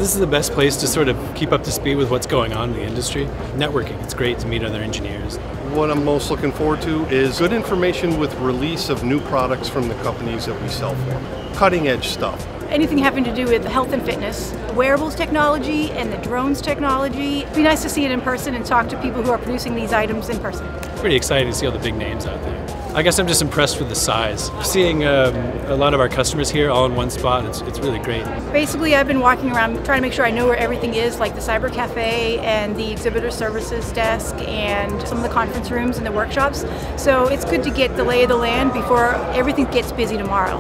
This is the best place to sort of keep up to speed with what's going on in the industry. Networking, it's great to meet other engineers. What I'm most looking forward to is good information with release of new products from the companies that we sell for. Cutting edge stuff. Anything having to do with health and fitness, wearables technology and the drones technology. It'd be nice to see it in person and talk to people who are producing these items in person. Pretty excited to see all the big names out there. I guess I'm just impressed with the size. Seeing a lot of our customers here all in one spot, it's really great. Basically, I've been walking around trying to make sure I know where everything is, like the Cyber Cafe and the exhibitor services desk and some of the conference rooms and the workshops. So it's good to get the lay of the land before everything gets busy tomorrow.